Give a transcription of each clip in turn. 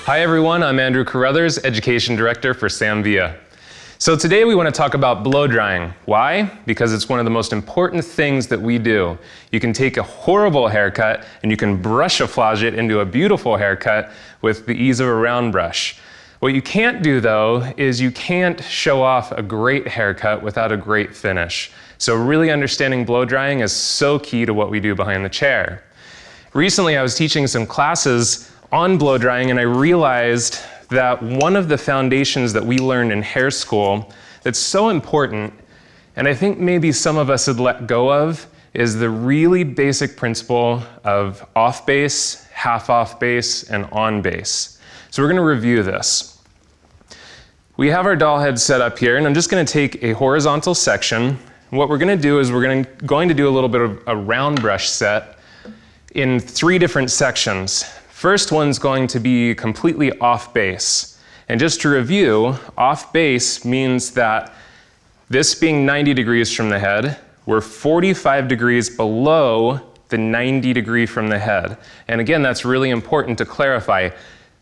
Hi everyone, I'm Andrew Carruthers, Education Director for Sam Villa. So today we want to talk about blow drying. Why? Because it's one of the most important things that we do. You can take a horrible haircut and you can brushaflage it into a beautiful haircut with the ease of a round brush. What you can't do though is you can't show off a great haircut without a great finish. So really understanding blow drying is so key to what we do behind the chair. Recently I was teaching some classes on blow drying and I realized that one of the foundations that we learned in hair school that's so important, and I think maybe some of us had let go of, is the really basic principle of off base, half off base, and on base. So we're going to review this. We have our doll head set up here, and I'm just going to take a horizontal section. What we're going to do is we're going to do a little bit of a round brush set in 3 different sections. First one's going to be completely off base. And just to review, off base means that this being 90 degrees from the head, we're 45 degrees below the 90 degree from the head. And again, that's really important to clarify.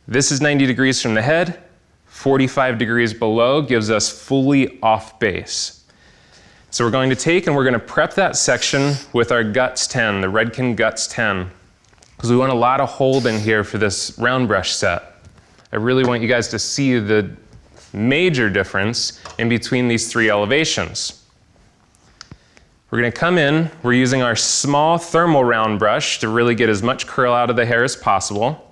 This is 90 degrees from the head, 45 degrees below gives us fully off base. So we're going to take and we're going to prep that section with our Guts 10, the Redken Guts 10. Because we want a lot of hold in here for this round brush set. I really want you guys to see the major difference in between these 3 elevations. We're going to come in, we're using our small thermal round brush to really get as much curl out of the hair as possible.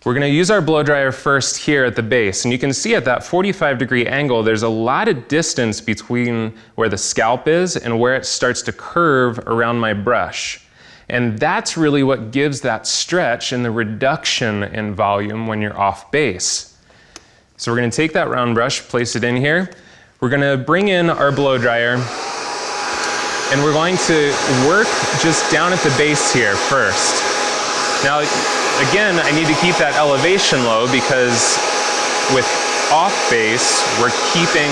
We're going to use our blow dryer first here at the base, and you can see at that 45-degree angle there's a lot of distance between where the scalp is and where it starts to curve around my brush. And that's really what gives that stretch and the reduction in volume when you're off base. So we're going to take that round brush, place it in here. We're going to bring in our blow dryer and we're going to work just down at the base here first. Now again, I need to keep that elevation low because with off base, we're keeping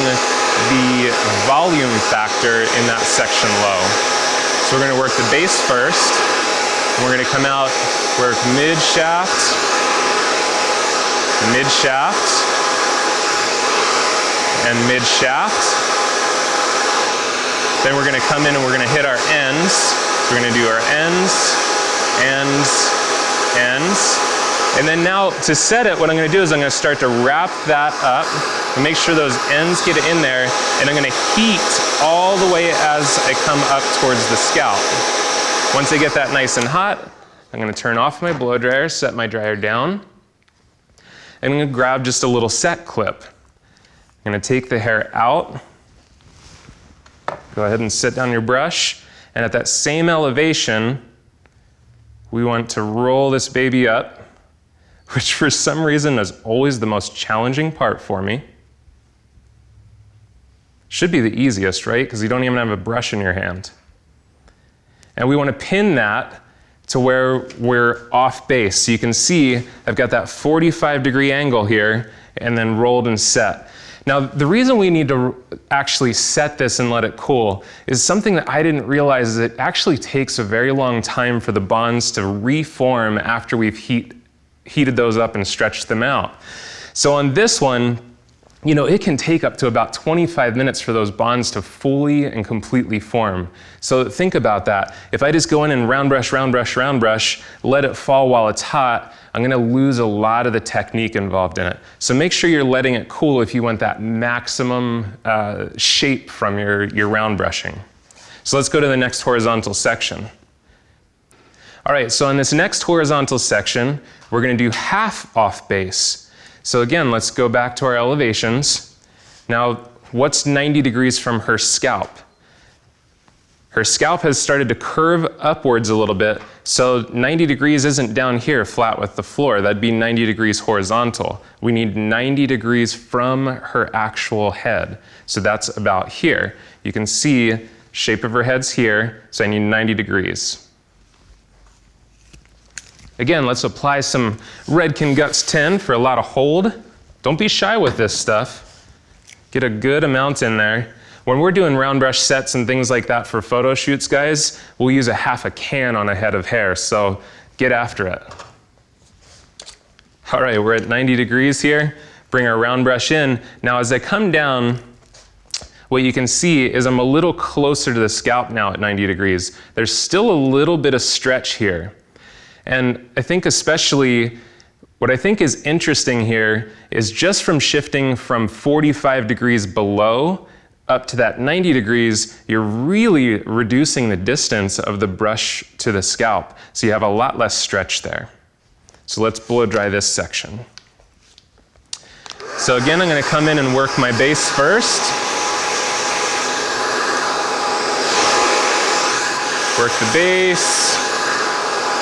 the volume factor in that section low. So we're going to work the base first, and we're going to come out, work mid-shaft, mid-shaft, and mid-shaft. Then we're going to come in and we're going to hit our ends. So we're going to do our ends, ends, ends. And then now to set it, what I'm going to do is I'm going to start to wrap that up and make sure those ends get in there, and I'm going to heat all the way as I come up towards the scalp. Once I get that nice and hot, I'm going to turn off my blow dryer, set my dryer down, and I'm going to grab just a little set clip. I'm going to take the hair out, go ahead and sit down your brush, and at that same elevation, we want to roll this baby up, which for some reason is always the most challenging part for me. Should be the easiest, right? Because you don't even have a brush in your hand. And we want to pin that to where we're off base. So you can see I've got that 45-degree angle here and then rolled and set. Now, the reason we need to actually set this and let it cool is something that I didn't realize is it actually takes a very long time for the bonds to reform after we've heated those up and stretched them out. So on this one, you know, it can take up to about 25 minutes for those bonds to fully and completely form. So think about that. If I just go in and round brush, round brush, round brush, let it fall while it's hot, I'm going to lose a lot of the technique involved in it. So make sure you're letting it cool if you want that maximum shape from your round brushing. So let's go to the next horizontal section. All right, so in this next horizontal section, we're going to do half off base. So again, let's go back to our elevations. Now, what's 90 degrees from her scalp? Her scalp has started to curve upwards a little bit, so 90 degrees isn't down here flat with the floor. That'd be 90 degrees horizontal. We need 90 degrees from her actual head. So that's about here. You can see shape of her head's here, so I need 90 degrees. Again, let's apply some Redken Guts 10 for a lot of hold. Don't be shy with this stuff. Get a good amount in there. When we're doing round brush sets and things like that for photo shoots, guys, we'll use a half a can on a head of hair, so get after it. All right, we're at 90 degrees here. Bring our round brush in. Now as I come down, what you can see is I'm a little closer to the scalp now at 90 degrees. There's still a little bit of stretch here. And I think especially, what I think is interesting here is just from shifting from 45 degrees below up to that 90 degrees, you're really reducing the distance of the brush to the scalp. So you have a lot less stretch there. So let's blow dry this section. So again, I'm going to come in and work my base first. Work the base.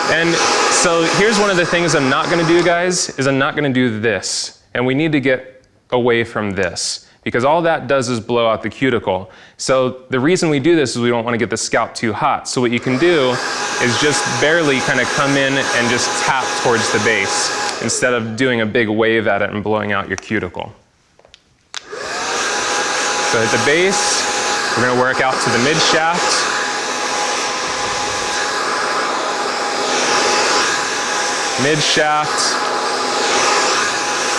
And so here's one of the things I'm not going to do, guys, is I'm not going to do this. And we need to get away from this, because all that does is blow out the cuticle. So the reason we do this is we don't want to get the scalp too hot. So what you can do is just barely kind of come in and just tap towards the base instead of doing a big wave at it and blowing out your cuticle. So at the base, we're going to work out to the mid shaft. Mid shaft,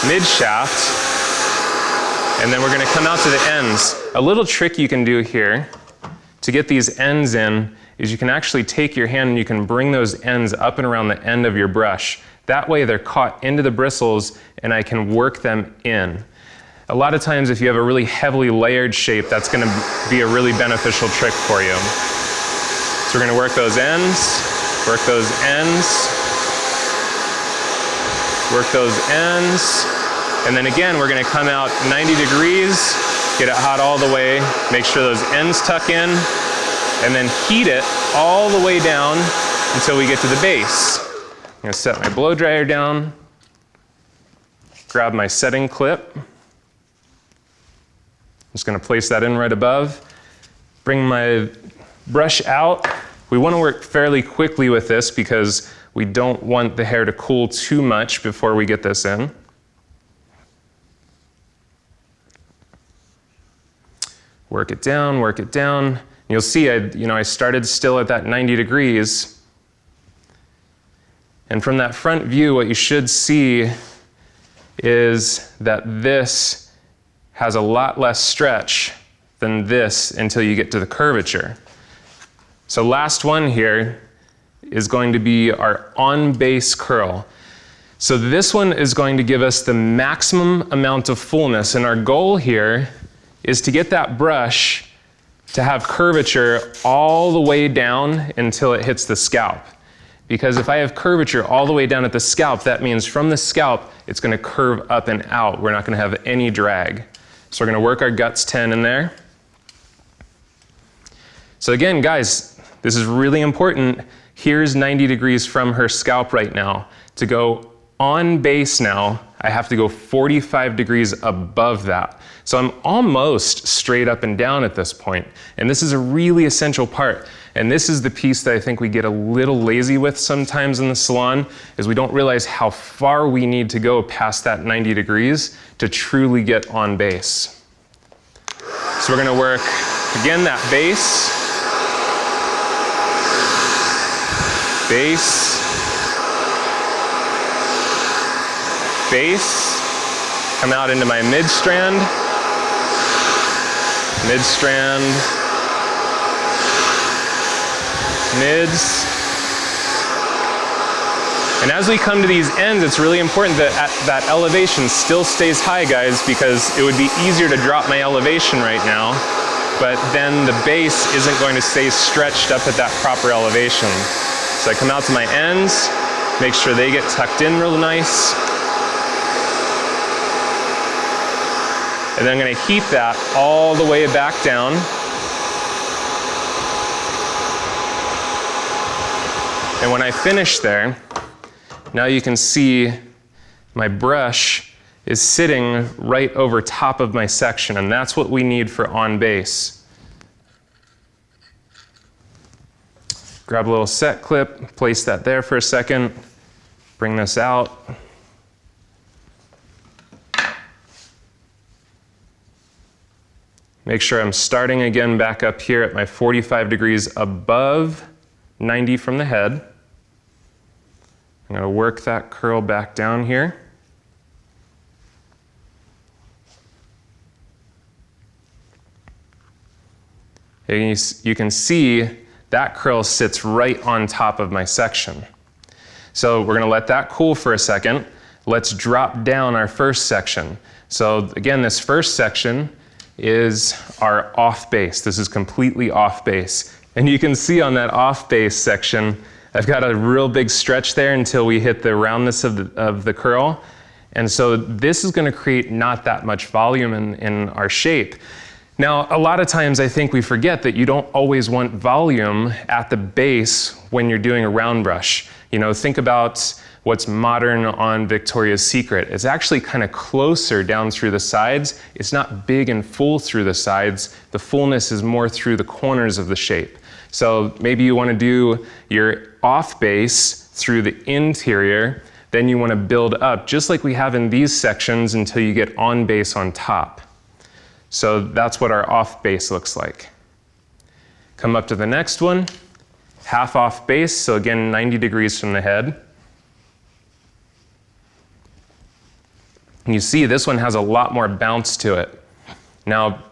mid shaft, and then we're going to come out to the ends. A little trick you can do here to get these ends in is you can actually take your hand and you can bring those ends up and around the end of your brush. That way they're caught into the bristles and I can work them in. A lot of times if you have a really heavily layered shape, that's going to be a really beneficial trick for you. So we're going to work those ends, work those ends, work those ends, and then again we're going to come out 90 degrees, get it hot all the way, make sure those ends tuck in, and then heat it all the way down until we get to the base. I'm going to set my blow dryer down, grab my setting clip, I'm just going to place that in right above, bring my brush out. We want to work fairly quickly with this because we don't want the hair to cool too much before we get this in. Work it down, work it down. You'll see I started still at that 90 degrees. And from that front view, what you should see is that this has a lot less stretch than this until you get to the curvature. So last one here is going to be our on-base curl. So this one is going to give us the maximum amount of fullness, and our goal here is to get that brush to have curvature all the way down until it hits the scalp. Because if I have curvature all the way down at the scalp, that means from the scalp, it's going to curve up and out. We're not going to have any drag. So we're going to work our guts 10 in there. So again, guys, this is really important. Here's 90 degrees from her scalp right now. To go on base now, I have to go 45 degrees above that. So I'm almost straight up and down at this point. And this is a really essential part. And this is the piece that I think we get a little lazy with sometimes in the salon, is we don't realize how far we need to go past that 90 degrees to truly get on base. So we're gonna work, again, that base, base, base, come out into my mid-strand, mid-strand, mids. And as we come to these ends, it's really important that that elevation still stays high, guys, because it would be easier to drop my elevation right now, but then the base isn't going to stay stretched up at that proper elevation. So I come out to my ends, make sure they get tucked in real nice. And then I'm going to heat that all the way back down. And when I finish there, now you can see my brush is sitting right over top of my section, and that's what we need for on base. Grab a little set clip, place that there for a second, bring this out. Make sure I'm starting again back up here at my 45 degrees above 90 from the head. I'm going to work that curl back down here. And you can see that curl sits right on top of my section. So we're gonna let that cool for a second. Let's drop down our first section. So again, this first section is our off base. This is completely off base. And you can see on that off base section, I've got a real big stretch there until we hit the roundness of the curl. And so this is gonna create not that much volume in our shape. Now, a lot of times I think we forget that you don't always want volume at the base when you're doing a round brush. You know, think about what's modern on Victoria's Secret. It's actually kind of closer down through the sides. It's not big and full through the sides. The fullness is more through the corners of the shape. So maybe you want to do your off base through the interior, then you want to build up, just like we have in these sections, until you get on base on top. So that's what our off base looks like. Come up to the next one, half off base, so again 90 degrees from the head. And you see this one has a lot more bounce to it. Now,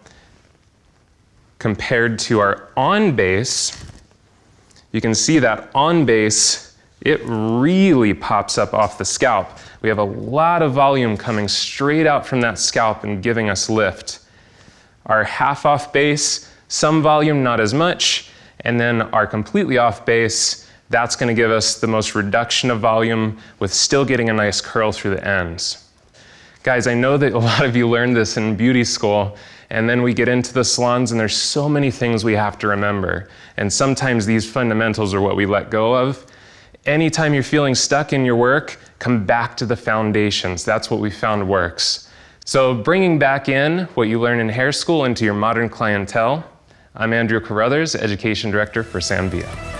compared to our on base, you can see that on base, it really pops up off the scalp. We have a lot of volume coming straight out from that scalp and giving us lift. Our half off base, some volume, not as much, and then our completely off base, that's gonna give us the most reduction of volume with still getting a nice curl through the ends. Guys, I know that a lot of you learned this in beauty school, and then we get into the salons and there's so many things we have to remember. And sometimes these fundamentals are what we let go of. Anytime you're feeling stuck in your work, come back to the foundations. That's what we found works. So bringing back in what you learn in hair school into your modern clientele, I'm Andrew Carruthers, Education Director for Sam Villa.